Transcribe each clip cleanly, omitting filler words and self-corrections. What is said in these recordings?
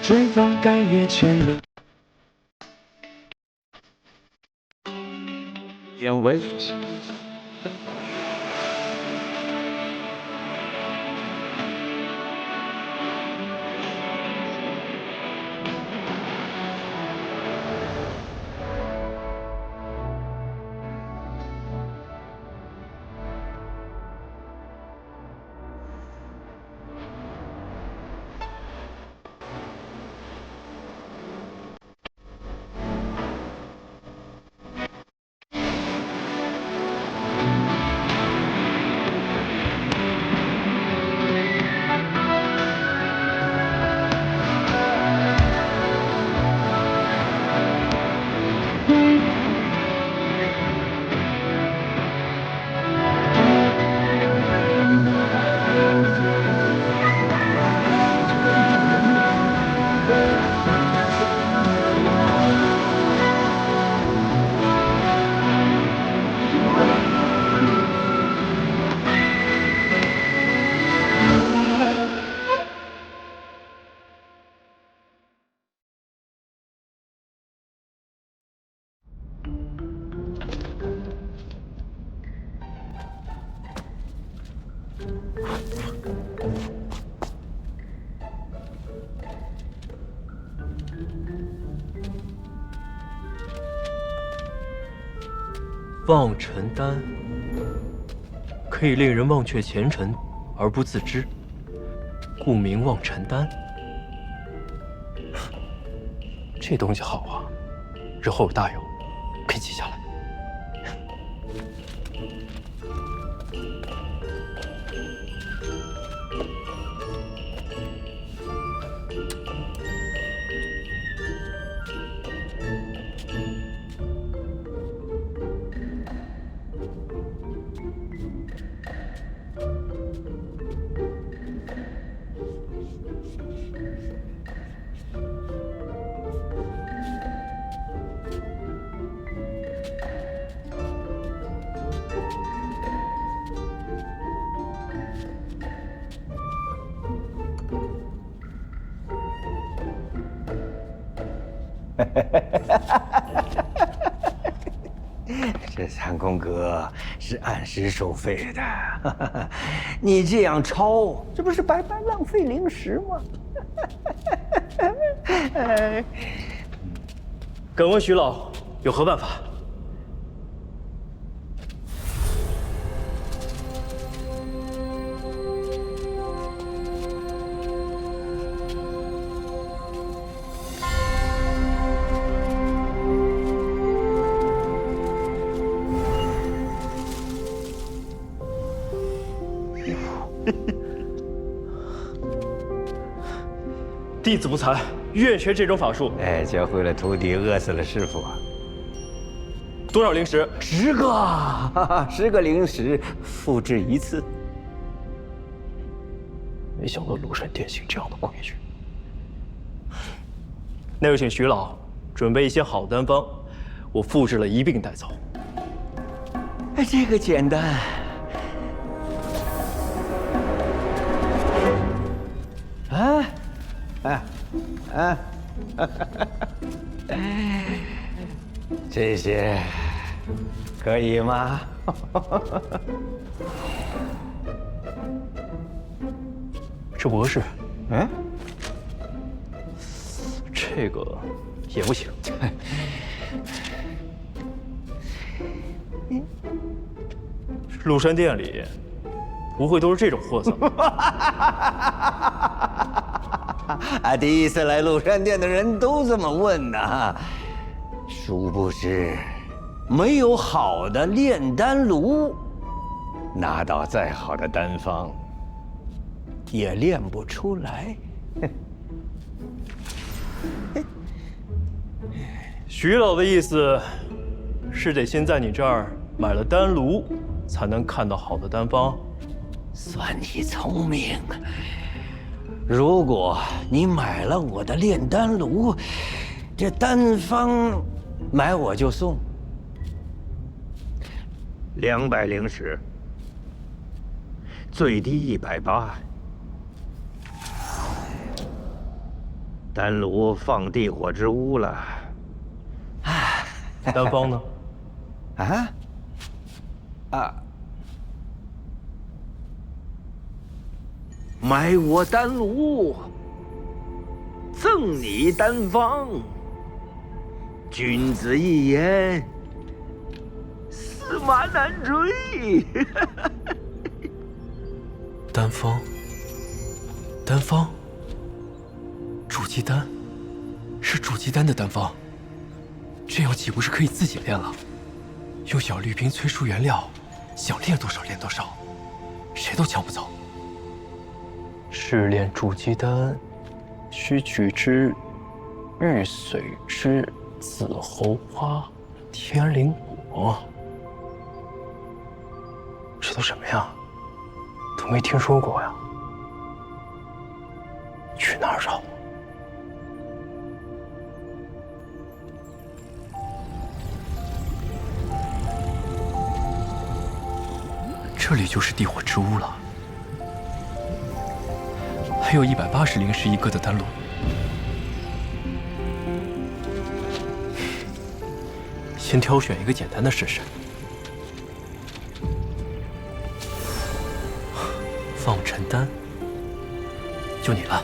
追风盖月前路，眼为。望尘丹可以令人忘却前尘而不自知，故名望尘丹。这东西好啊，日后有大用，可以记下来。这三公哥是按时收费的，你这样抄，这不是白白浪费灵石吗？敢问徐老有何办法？弟子不才，愿学这种法术。哎，教会了徒弟，饿死了师傅啊！多少灵石10个，10个灵石，复制一次。没想到庐山殿行这样的规矩。那就请徐老准备一些好丹方，我复制了一并带走。哎，这个简单。这些可以吗？这不合适。这个也不行。庐山殿里不会都是这种货色吧？第一次来庐山殿的人都这么问呢。殊不知，没有好的炼丹炉，拿到再好的丹方，也炼不出来。徐老的意思是得先在你这儿买了丹炉，才能看到好的丹方。算你聪明。如果你买了我的炼丹炉，这丹方买我就送200灵石，最低180。丹炉放地火之屋了。丹方呢？买我丹炉，赠你丹方。君子一言，驷马难追。丹方，筑基丹，是筑基丹的丹方，这样岂不是可以自己炼了？用小绿瓶催出原料，想炼多少炼多少，谁都抢不走。试炼筑基丹，需取之玉髓之紫侯花、天灵果。这都什么呀？都没听说过呀。去哪儿找？这里就是地火之屋了。还有180灵石一个的丹炉。先挑选一个简单的试试。放尘丹，就你了。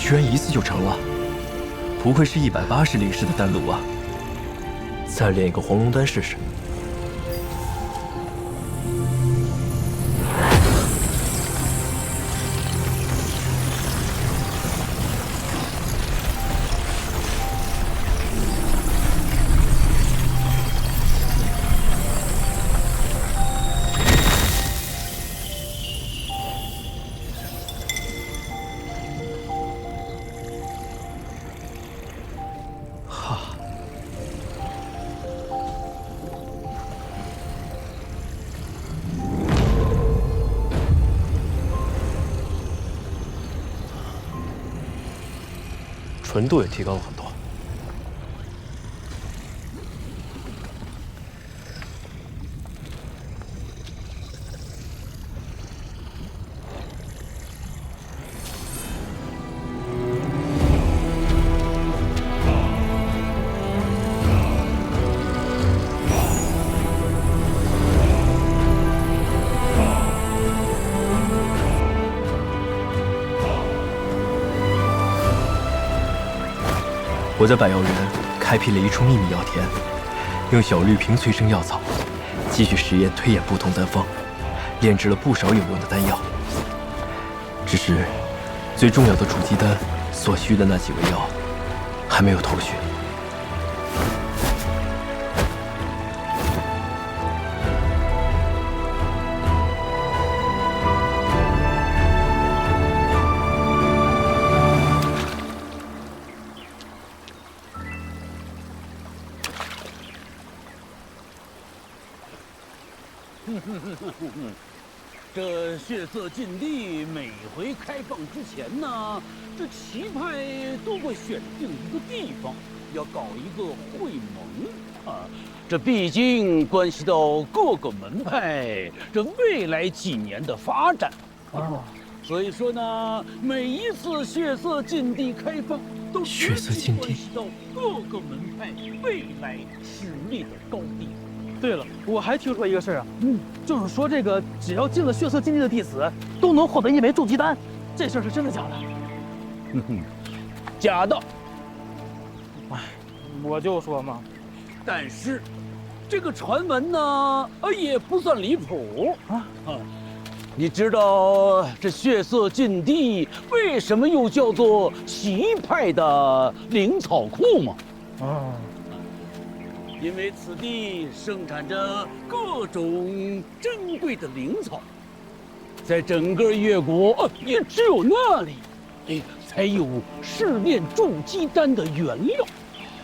居然一次就成了，不愧是180灵石的丹炉啊！再炼一个黄龙丹试试。纯度也提高了很多。我在百药园开辟了一处秘密药田，用小绿瓶催生药草，继续实验推演不同丹方，炼制了不少有用的丹药。只是最重要的筑基丹所需的那几味药，还没有头绪。这血色禁地每回开放之前呢，这旗派都会选定一个地方，要搞一个会盟啊。这毕竟关系到各个门派这未来几年的发展啊。所以说呢，每一次血色禁地开放，都血色禁地关系到各个门派未来实力的高低。对了，我还听说一个事儿啊，就是说这个只要进了血色禁地的弟子，都能获得一枚筑基丹，这事儿是真的假的？假的。哎，我就说嘛，但是，这个传闻呢，也不算离谱啊。你知道这血色禁地为什么又叫做奇派的灵草库吗？因为此地生产着各种珍贵的灵草，在整个越国，也只有那里，才有试炼筑基丹的原料。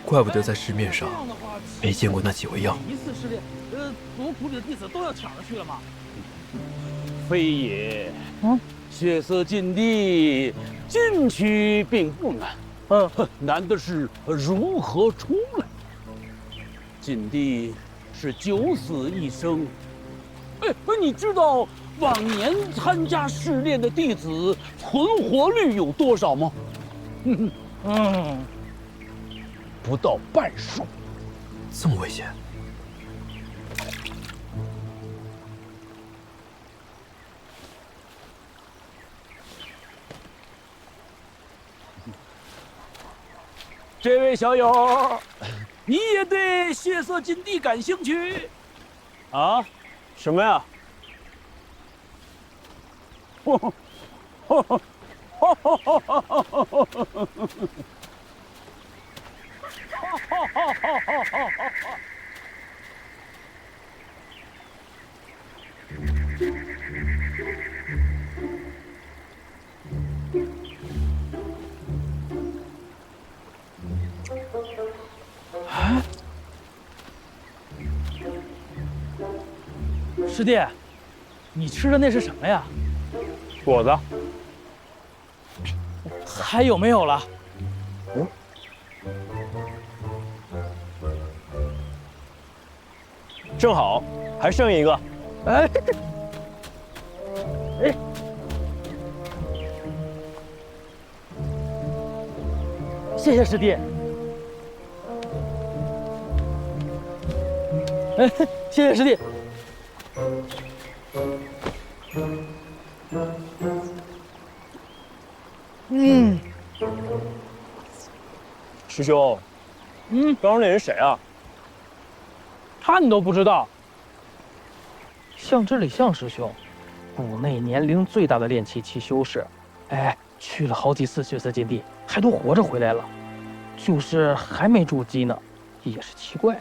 怪不得在市面上没见过那几味药。一次试炼，族谱里的弟子都要抢着去了吗？非也，血色禁地进去并不难，难的是如何出来。禁地是九死一生，你知道往年参加试炼的弟子存活率有多少吗？不到半数。这么危险？这位小友，你也对血色禁地感兴趣？啊？什么呀？师弟，你吃的那是什么呀？果子。还有没有了？正好，还剩一个。哎，谢谢师弟。谢谢师弟。师兄，刚刚那人谁啊？他你都不知道？向之礼向师兄，谷内年龄最大的炼气期修士，去了好几次血色禁地，还都活着回来了，就是还没筑基呢，也是奇怪。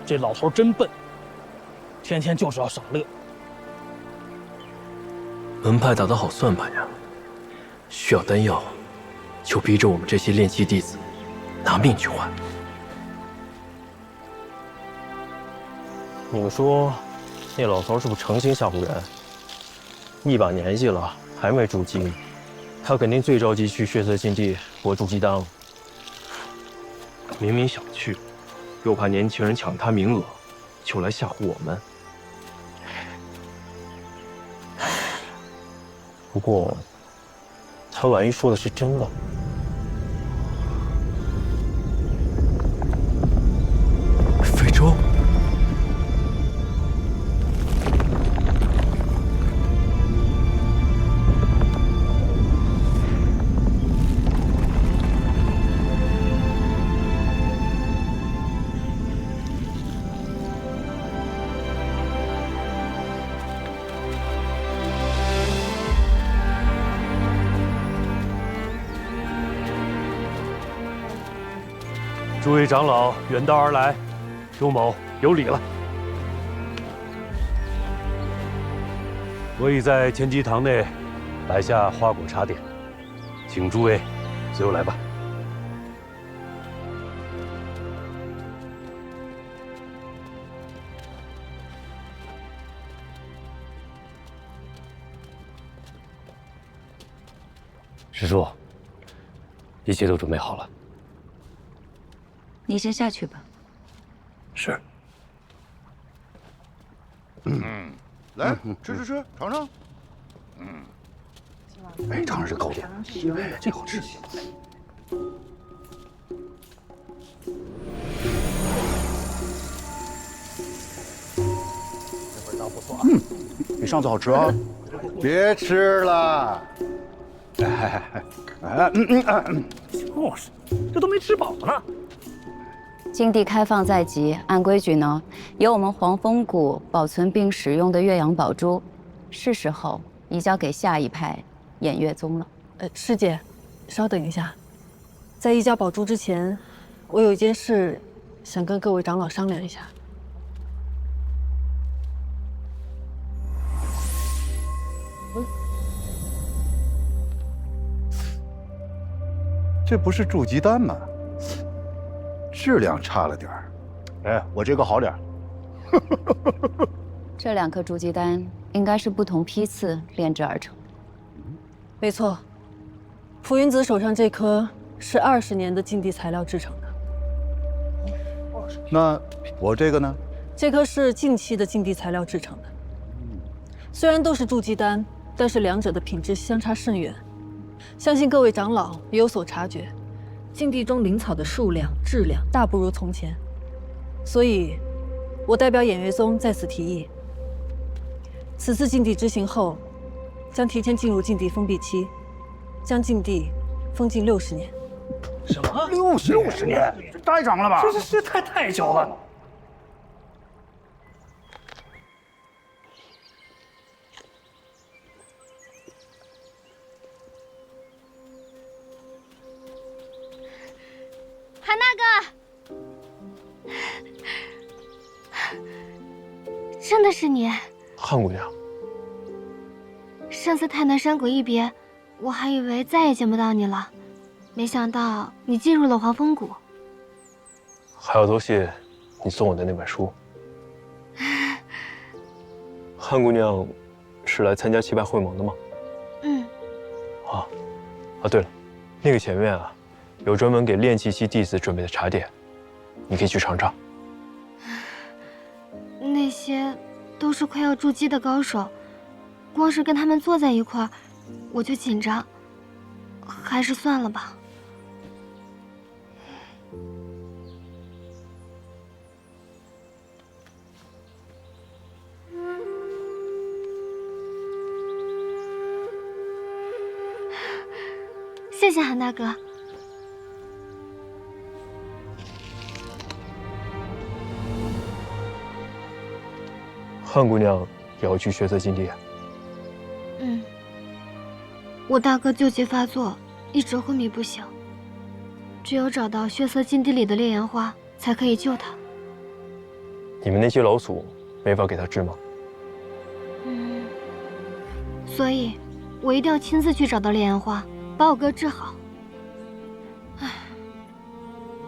这老头真笨，天天就是要赏乐。门派打得好算盘呀，需要丹药，就逼着我们这些炼气弟子拿命去换。你们说，那老头是不是诚心吓唬人？一把年纪了，还没筑基，他肯定最着急去血色禁地博筑基丹了。明明想去，又怕年轻人抢他名额，就来吓唬我们。不过，他万一说的是真的，非洲。诸位长老远道而来，周某有礼了。我已在前机堂内摆下花果茶点，请诸位随我来吧。师叔，一切都准备好了。你先下去吧。是。来，吃，尝尝。哎，尝尝这糕点，哎，这好吃。这味道不错啊，比上次好吃啊。别吃了。就是这都没吃饱呢。禁地开放在即，按规矩呢，由我们黄风谷保存并使用的岳阳宝珠，是时候移交给下一派偃月宗了。师姐，稍等一下，在移交宝珠之前，我有一件事想跟各位长老商量一下。这不是筑基丹吗？质量差了点儿。哎，我这个好点儿。这2颗筑基丹应该是不同批次炼制而成。没错，浮云子手上这颗是20年的禁地材料制成的。那我这个呢？这颗是近期的禁地材料制成的。虽然都是筑基丹，但是两者的品质相差甚远。相信各位长老也有所察觉，禁地中灵草的数量、质量大不如从前。所以，我代表偃月宗在此提议，此次禁地执行后，将提前进入禁地封闭期，将禁地封禁60年。什么60年？这太长了吧？这太久了。韩大哥，真的是你，汉姑娘。上次太南山鬼一别，我还以为再也见不到你了，没想到你进入了黄风谷。还要多谢你送我的那本书。汉姑娘是来参加棋派会盟的吗？嗯。对了，那个前面啊，有专门给炼气期弟子准备的茶点，你可以去尝尝。那些都是快要筑基的高手，光是跟他们坐在一块儿，我就紧张，还是算了吧。谢谢韩大哥。汉姑娘也要去血色禁地啊？嗯，我大哥旧疾发作，一直昏迷不醒，只有找到血色禁地里的烈焰花，才可以救他。你们那些老祖没法给他治吗？所以，我一定要亲自去找到烈焰花，把我哥治好。唉，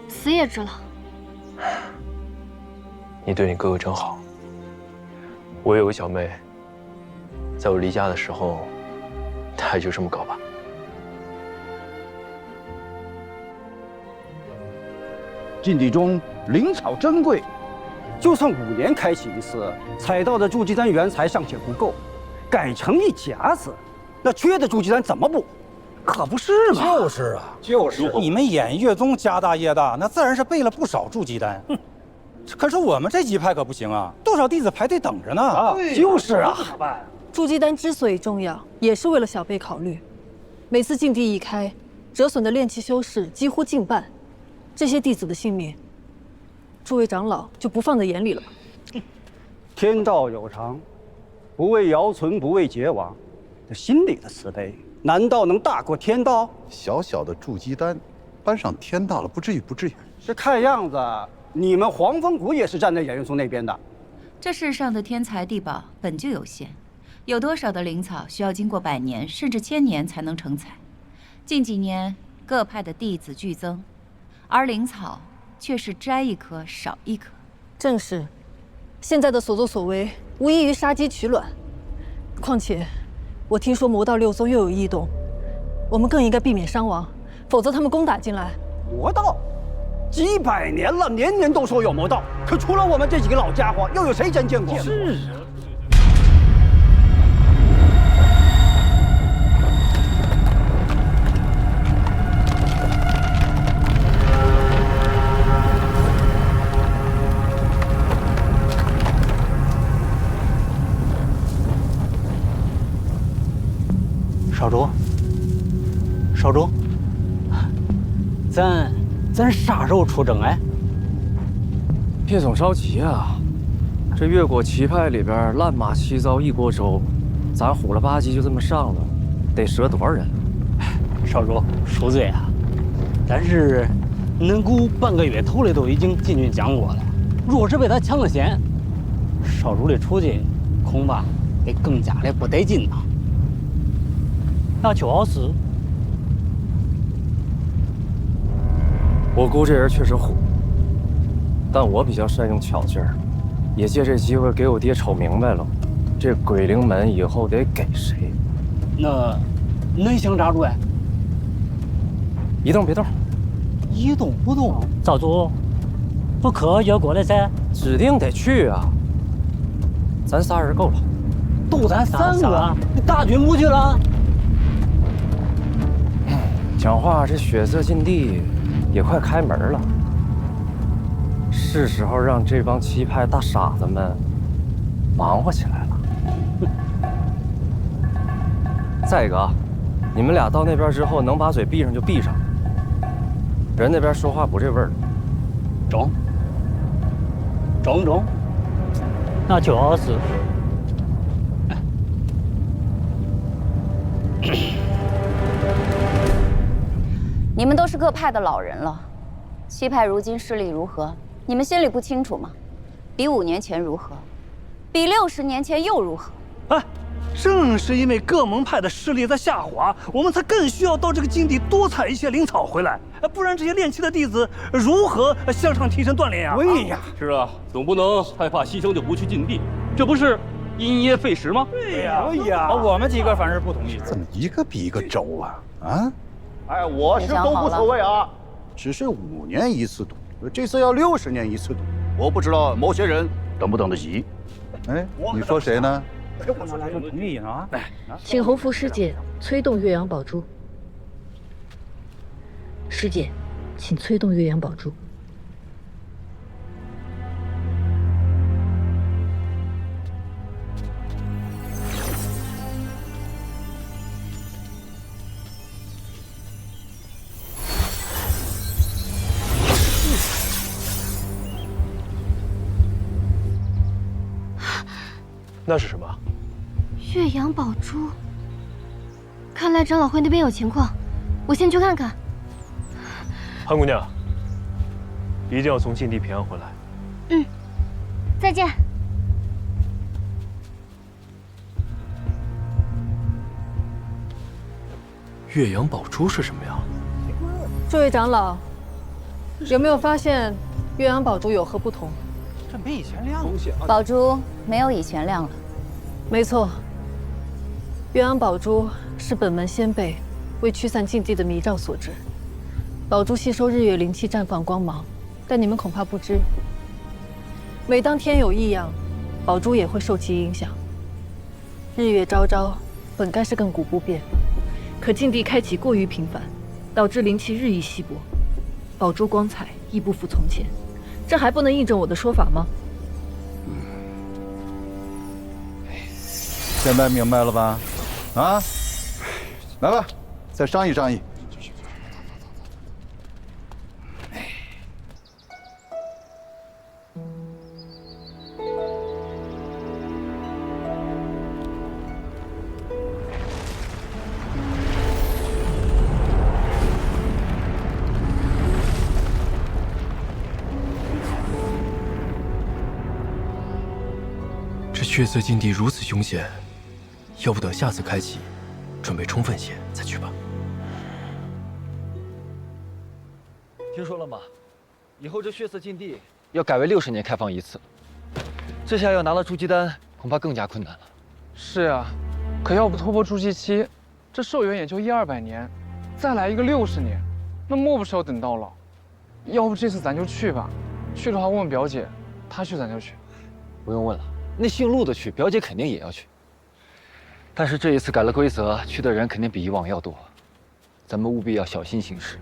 死也治了。你对你哥哥真好。我有个小妹，在我离家的时候，她也就这么搞吧。禁地中灵草珍贵，就算5年开启一次，采到的筑基丹原材尚且不够，改成一甲子，那缺的筑基丹怎么补？可不是嘛！就是啊，就是你们偃月宗家大业大，那自然是备了不少筑基丹。可是我们这几派可不行啊，多少弟子排队等着呢。就是啊，怎么办？筑基丹之所以重要，也是为了小辈考虑。每次禁地一开，折损的炼气修士几乎近半，这些弟子的性命，诸位长老就不放在眼里了吧？天道有常，不为尧存，不为桀亡，这心里的慈悲，难道能大过天道？小小的筑基丹，搬上天道了，不至于，不至于。这看样子，你们黄风谷也是站在偃月宗那边的。这世上的天材地宝本就有限，有多少的灵草需要经过100年甚至1000年才能成材？近几年各派的弟子剧增，而灵草却是摘一颗少一颗。正是，现在的所作所为无异于杀鸡取卵。况且，我听说魔道6宗又有异动，我们更应该避免伤亡，否则他们攻打进来。魔道？几百年了，年年都说有魔道，可除了我们这几个老家伙，又有谁真见过？是啊。少主，少主，咱啥时候出征哎？别总着急啊，这越国棋派里边烂马七糟一锅粥，咱虎了吧唧就这么上了，得折多少人？少主恕罪啊，但是恁姑半个月头里都已经进军江国了，若是被他抢了先，少主的处境恐怕得更加的不得劲呐。那就是。我姑这人确实虎，但我比较善用巧劲儿，也借这机会给我爹瞅明白了，这鬼灵门以后得给谁。那恁想咋住呀？一动别动，一动不动。赵主，不可要过来噻？指定得去啊！咱仨人够了。都咱3个，你大军不去了？讲话，这血色禁地也快开门了，是时候让这帮棋派大傻子们忙活起来了。再一个啊，你们俩到那边之后，能把嘴闭上就闭上，人那边说话不这味儿。中，那就是。你们都是各派的老人了，七派如今势力如何？你们心里不清楚吗？比5年前如何？比60年前又如何？哎，正是因为各门派的势力在下滑，我们才更需要到这个禁地多采一些灵草回来，不然这些练气的弟子如何向上提升锻炼呀？对呀，是啊，总不能害怕牺牲就不去禁地，这不是因噎废食吗？对呀，对呀，我们几个反正不同意。怎么一个比一个轴啊？啊？哎，我是都无所谓啊，只是5年一次赌，这次要60年一次赌，我不知道某些人等不等得起。哎，你说谁呢？我们来就同意啊！请洪福师姐催动岳阳宝珠。师姐，请催动岳阳宝珠。那是什么？岳阳宝珠。看来长老会那边有情况，我先去看看。韩姑娘，一定要从禁地平安回来。嗯，再见。岳阳宝珠是什么呀？诸位长老，有没有发现岳阳宝珠有何不同？这没以前亮了。宝珠没有以前亮了。没错，岳阳宝珠是本门先辈为驱散禁地的迷障所制。宝珠吸收日月灵气，绽放光芒，但你们恐怕不知，每当天有异样，宝珠也会受其影响。日月昭昭，本该是亘古不变，可禁地开启过于频繁，导致灵气日益稀薄，宝珠光彩亦不复从前。这还不能印证我的说法吗？现在明白了吧？啊，来吧，再商议商议。这血色禁地如此凶险，要不等下次开启，准备充分些再去吧。听说了吗？以后这血色禁地要改为60年开放一次，这下要拿到筑基丹，恐怕更加困难了。是啊，可要不突破筑基期，这寿元也就100-200年，再来一个60年，那莫不是要等到老？要不这次咱就去吧，去的话问问表姐，她去咱就去。不用问了，那姓陆的去，表姐肯定也要去。但是这一次改了规则，去的人肯定比以往要多，咱们务必要小心行事，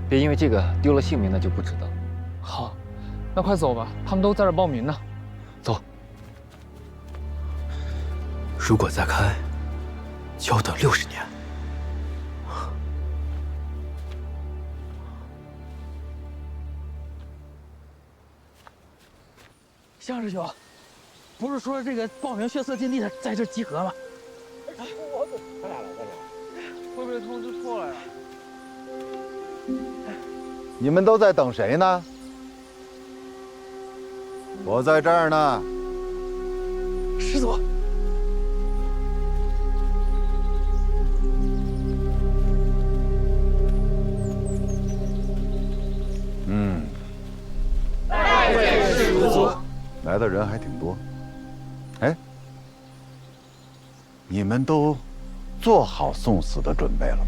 别因为这个丢了性命，那就不值得。好，那快走吧，他们都在这报名呢。走。如果再开，就要等60年。向师兄，不是说这个报名血色禁地的在这集合吗？咱俩来。会不会通知错了呀？你们都在等谁呢？我在这儿呢。师祖。的人还挺多。哎，你们都做好送死的准备了吗？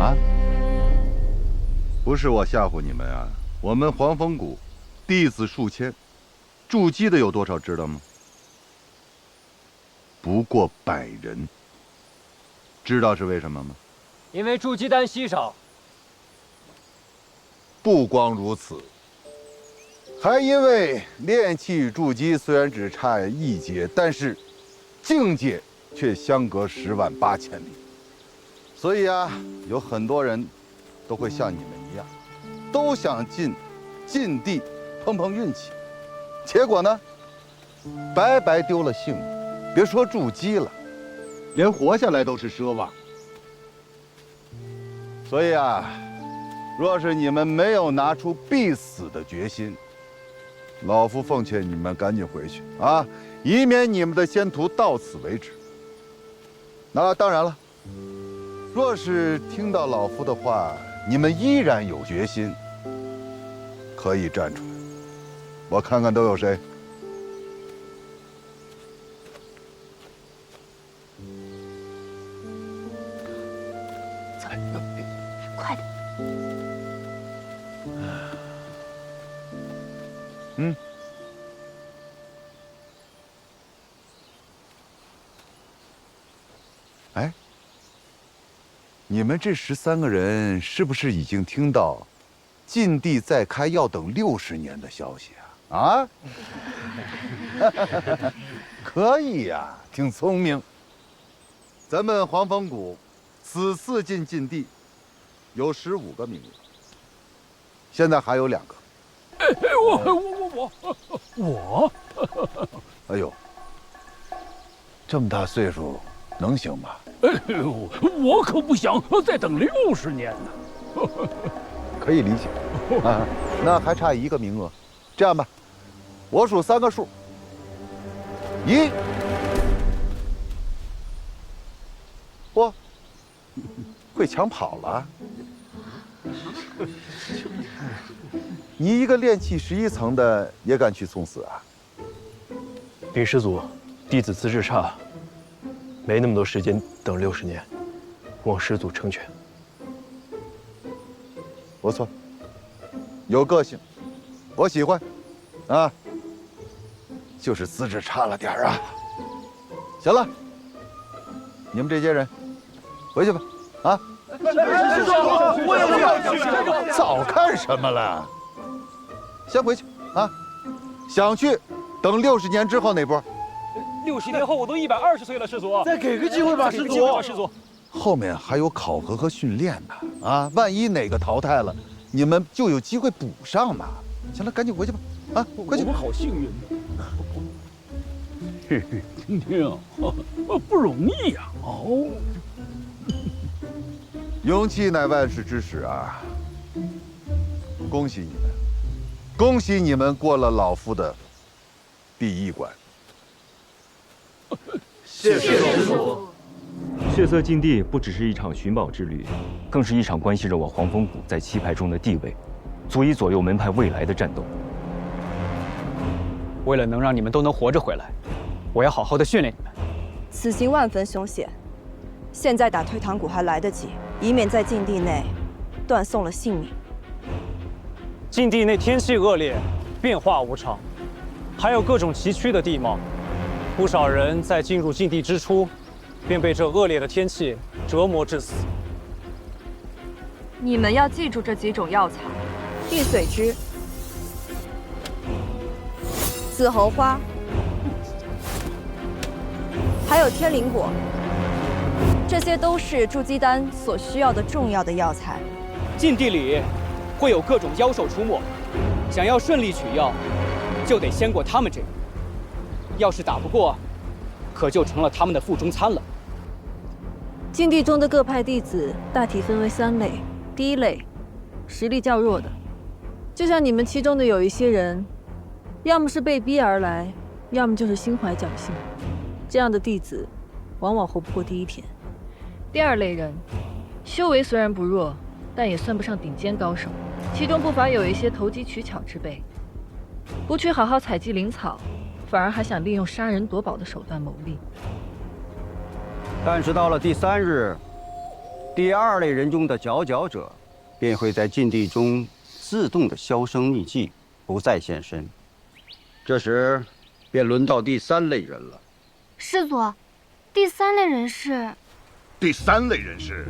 啊？不是我吓唬你们啊！我们黄风谷弟子数千，筑基的有多少知道吗？不过100人。知道是为什么吗？因为筑基丹稀少。不光如此，还因为炼气与筑基虽然只差1阶，但是境界却相隔10万8千里。所以啊，有很多人都会像你们一样，都想进禁地碰碰运气，结果呢，白白丢了性命。别说筑基了，连活下来都是奢望。所以啊，若是你们没有拿出必死的决心，老夫奉劝你们赶紧回去啊，以免你们的仙途到此为止。那当然了，若是听到老夫的话，你们依然有决心，可以站出来，我看看都有谁。快点！嗯。哎，你们这13个人是不是已经听到禁地再开要等60年的消息啊？啊？可以呀，挺聪明。咱们黄风谷此次进禁地有15个名额，现在还有2个。我，哎呦，这么大岁数能行吗？我可不想再等60年呢。可以理解啊，那还差1个名额。这样吧，我数3个数，1，嚯，会抢跑了。你一个炼气11层的也敢去送死啊？禀师祖，弟子资质差，没那么多时间等60年，望师祖成全。不错，有个性，我喜欢，啊，就是资质差了点啊。行了，你们这些人回去吧，啊。师叔，我也要去。早干什么了？先回去啊！想去，等60年之后那波。 60年后我都120岁了，师祖。再给个机会吧，师祖。师祖，后面还有考核和训练呢，啊，万一哪个淘汰了，你们就有机会补上嘛。行了，赶紧回去吧，啊，快去。我们好幸运呢。嘿嘿，听听，不容易呀。哦。勇气乃万世之始啊！恭喜你们，恭喜你们过了老夫的第1关。 谢谢师祖。血色禁地不只是一场寻宝之旅，更是一场关系着我黄风谷在七派中的地位，足以左右门派未来的战斗。为了能让你们都能活着回来，我要好好的训练你们。此行万分凶险，现在打退堂鼓还来得及，以免在禁地内断送了性命。禁地内天气恶劣，变化无常，还有各种崎岖的地貌。 不少人在进入禁地之初，便被这恶劣的天气折磨致死。你们要记住这几种药草：地髓枝、紫猴花，还有天灵果。这些都是筑基丹所需要的重要的药材。禁地里会有各种妖兽出没，想要顺利取药，就得先过他们这里。 要是打不过，可就成了他们的腹中餐了。禁地中的各派弟子大体分为3类，第一类，实力较弱的，就像你们其中的有一些人，要么是被逼而来，要么就是心怀侥幸。这样的弟子，往往活不过第1天。第2类人，修为虽然不弱，但也算不上顶尖高手，其中不乏有一些投机取巧之辈。不去好好采集灵草，反而还想利用杀人夺宝的手段牟利。但是到了第3日，第2类人中的佼佼者，便会在禁地中自动的销声匿迹，不再现身。这时，便轮到第3类人了。师祖，第3类人是？第3类人是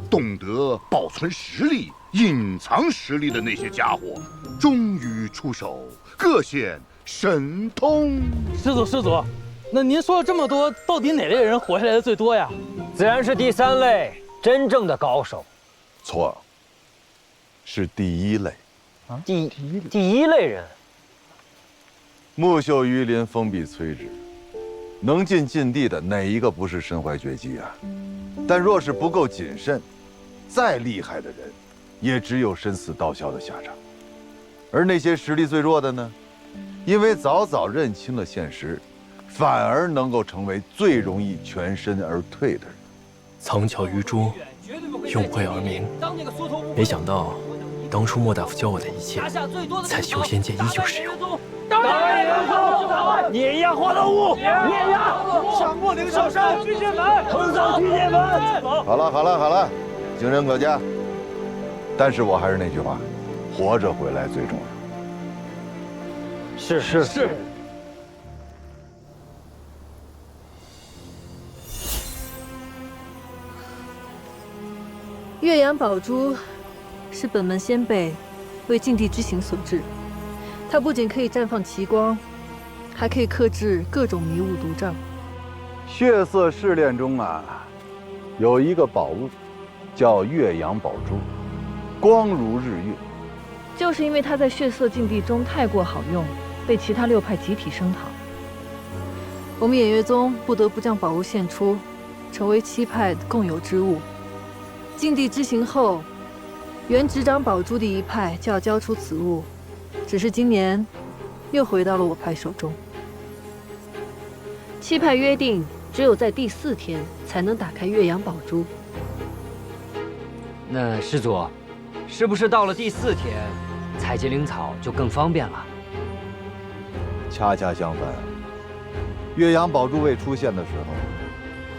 懂得保存实力、隐藏实力的那些家伙，终于出手，各显神通。师祖，那您说了这么多，到底哪类人活下来的最多呀？自然是第3类，真正的高手。错，是第1类。啊，第一类人。木秀于林，风必摧之。能进禁地的哪一个不是身怀绝技啊？但若是不够谨慎，再厉害的人，也只有身死道消的下场。而那些实力最弱的呢，因为早早认清了现实，反而能够成为最容易全身而退的人。藏巧于拙，用晦而明。没想到，当初莫大夫教我的一切，在修仙界依旧适用。当然也有，碾压花刀屋，碾压上过灵兽山，巨剑门，横扫巨剑门。好了，经人可嘉。但是我还是那句话，活着回来最重要。是。岳阳宝珠是本门先辈为禁地之行所制，它不仅可以绽放奇光，还可以克制各种迷雾毒障。血色试炼中啊，有一个宝物，叫岳阳宝珠，光如日月。就是因为它在血色禁地中太过好用，被其他6派集体声讨。我们偃月宗不得不将宝物献出，成为7派的共有之物。禁地之行后，原执掌宝珠的一派就要交出此物，只是今年又回到了我派手中。7派约定，只有在第4天才能打开岳阳宝珠。那师祖，是不是到了第4天，采集灵草就更方便了？恰恰相反，岳阳宝珠未出现的时候，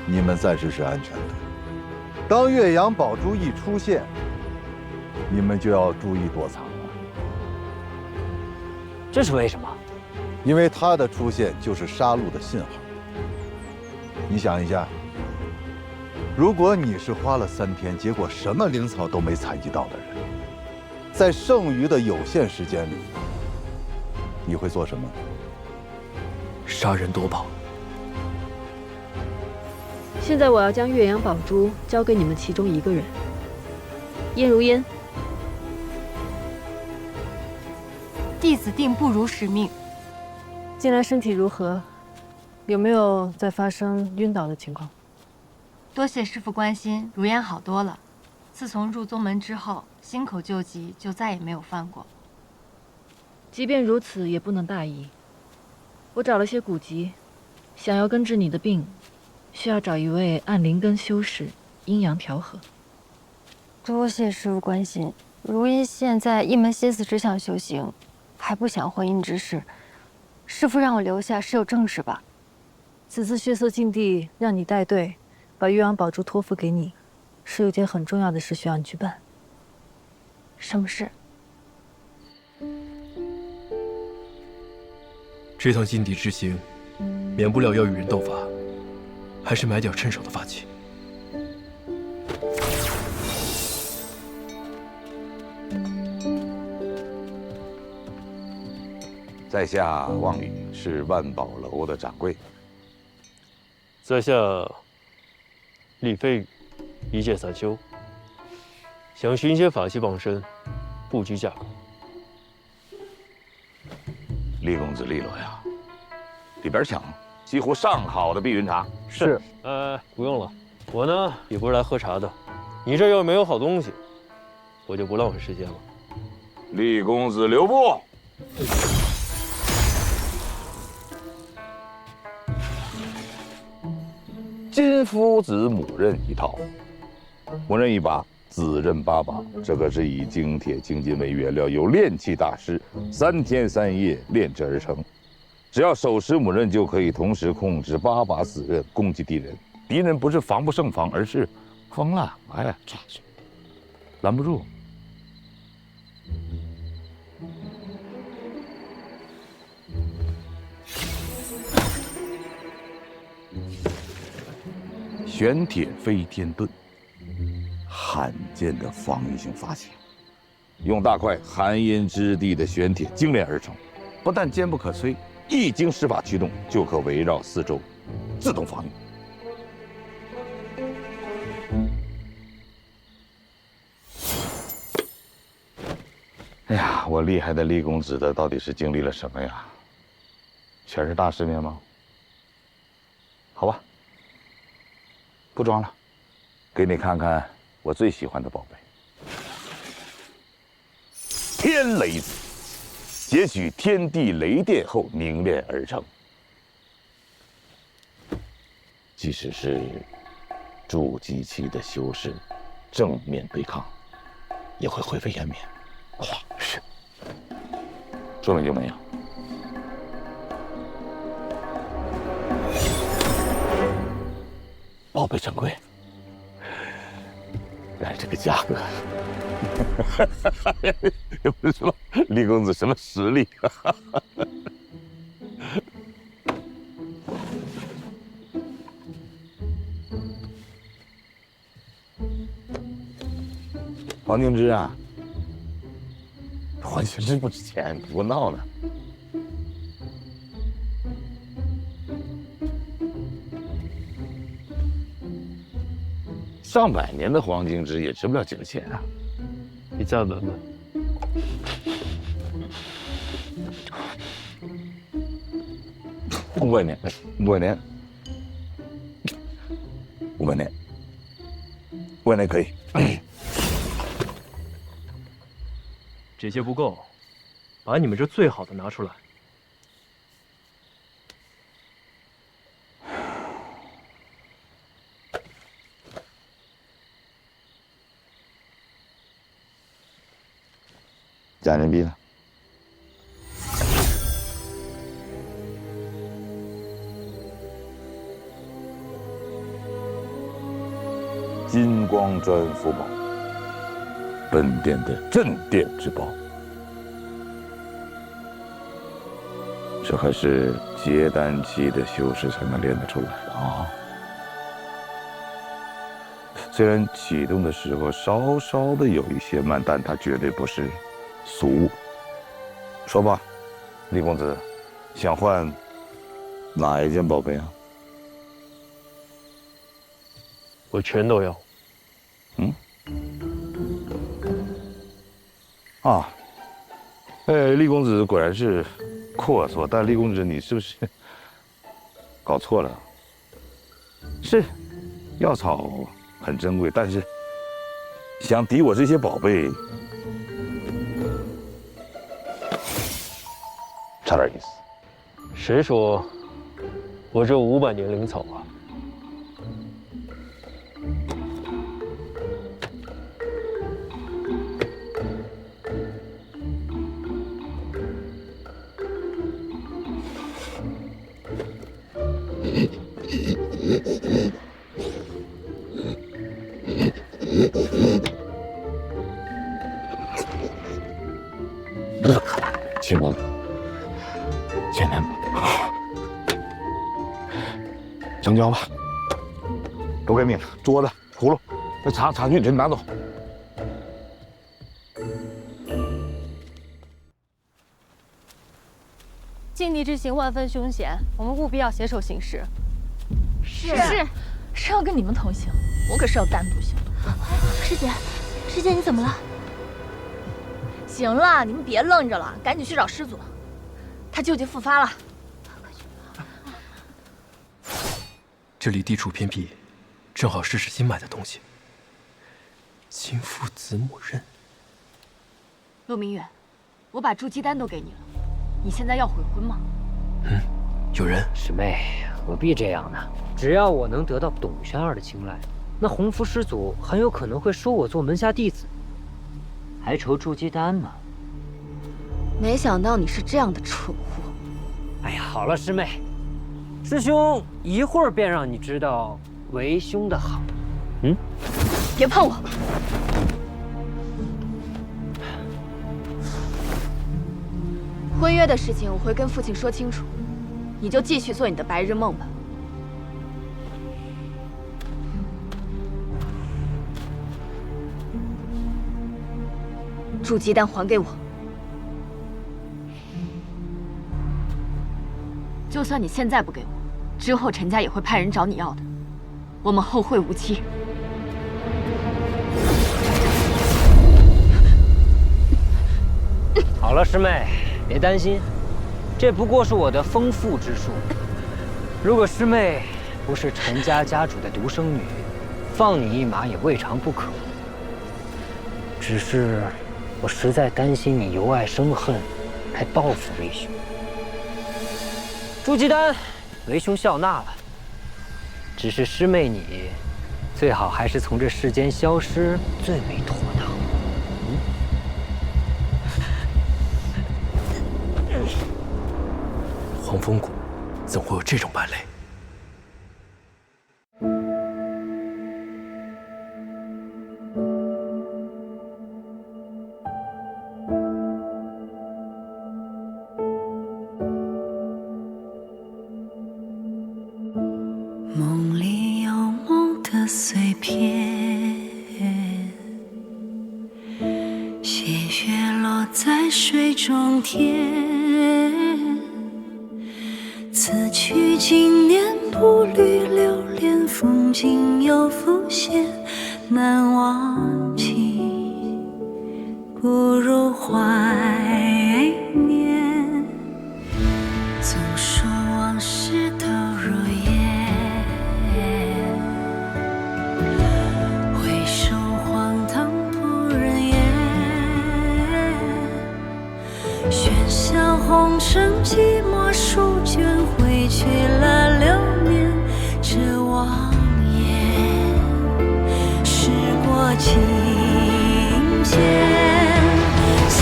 你们暂时是安全的。当岳阳宝珠一出现，你们就要注意躲藏了。这是为什么？因为它的出现就是杀戮的信号。你想一下，如果你是花了3天，结果什么灵草都没采集到的人，在剩余的有限时间里，你会做什么？杀人夺宝。现在我要将岳阳宝珠交给你们其中一个人，燕如烟。弟子定不辱使命。近来身体如何？有没有再发生晕倒的情况？多谢师父关心，如烟好多了。自从入宗门之后，心口旧疾就再也没有犯过。即便如此，也不能大意。我找了些古籍，想要根治你的病，需要找一位按灵根修士，阴阳调和。多谢师父关心。如烟现在一门心思只想修行，还不想婚姻之事。师父让我留下是有正事吧？此次血色禁地让你带队，把岳阳宝珠托付给你，是有件很重要的事需要你去办。什么事？这趟禁地之行，免不了要与人斗法，还是买点趁手的法器。在下望宇，是万宝楼的掌柜。在下李飞宇，一介散修，想寻些法器傍身，不拘价格。厉公子利落呀，里边请，几乎上好的碧云茶。是。不用了，我呢也不是来喝茶的。你这要没有好东西，我就不浪费时间了。厉公子留步。金夫子母刃一套，母刃一把，自刃八把，这可是以精铁、精金为原料，有炼器大师3天3夜炼制而成。只要手持母刃，就可以同时控制8把子刃攻击敌人。敌人不是防不胜防，而是疯了，哎，拦不住。玄铁飞天盾，罕见的防御性法器，用大块寒阴之地的玄铁精炼而成，不但坚不可摧，一经施法驱动，就可围绕四周，自动防御。哎呀，我厉害的厉公子的到底是经历了什么呀？全是大世面吗？好吧。不装了，给你看看我最喜欢的宝贝——天雷子，截取天地雷电后凝练而成。即使是筑基期的修士正面对抗，也会灰飞烟灭。哇，是，说没就没有。宝贝珍贵，但是这个价格，也不是说厉公子什么实力。黄敬之啊，黄敬之不值钱，不过闹呢。上百年的黄金枝也值不了几个钱啊！你价格呢？500年，500年，500年，500年可以。这些不够，把你们这最好的拿出来。假人民币呢？金光砖符宝，本殿的镇店之宝。这还是结丹期的修士才能练得出来的啊！虽然启动的时候稍稍的有一些慢，但它绝对不是俗物。说吧，厉公子，想换哪一件宝贝啊？我全都要。嗯？啊，厉公子果然是阔绰，但厉公子你是不是搞错了？是，药草很珍贵，但是想抵我这些宝贝，差点意思。谁说我这500年灵草啊？亲们，前面成交吧，都给你了，桌子、葫芦、那茶具，你拿走。禁地之行万分凶险，我们务必要携手行事。是要跟你们同行，我可是要单独行动。师姐，你怎么了？行了，你们别愣着了，赶紧去找师祖。他旧疾复发了。这里地处偏僻，正好试试新买的东西。金父子母刃。陆明远，我把筑基丹都给你了，你现在要悔婚吗？有人。师妹，何必这样呢？只要我能得到董玄儿的青睐，那洪福师祖很有可能会收我做门下弟子，还愁筑基丹吗？没想到你是这样的蠢货。哎呀，好了，师妹，师兄一会儿便让你知道为兄的好。别碰我！婚约的事情我会跟父亲说清楚，你就继续做你的白日梦吧。筑基丹还给我！就算你现在不给我，之后陈家也会派人找你要的。我们后会无期。好了，师妹，别担心，这不过是我的丰富之术。如果师妹不是陈家家主的独生女，放你一马也未尝不可。只是我实在担心你由爱生恨，还报复为兄。筑基丹，为兄笑纳了。只是师妹你，最好还是从这世间消失最为妥当。黄风谷怎会有这种败类？梦里有梦的碎片，鲜血落在水中天。此去经年，步履流连，风景又浮现，难忘记不如怀念。总说往事都如烟，回首荒唐不忍言。喧嚣红尘，寂寞书卷，挥去了流年。这望眼，时过境迁。秋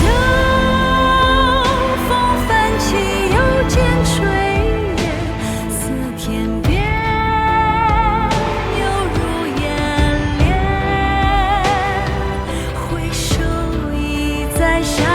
风泛起，又见炊烟，似天边，犹如眼帘。回首已在下。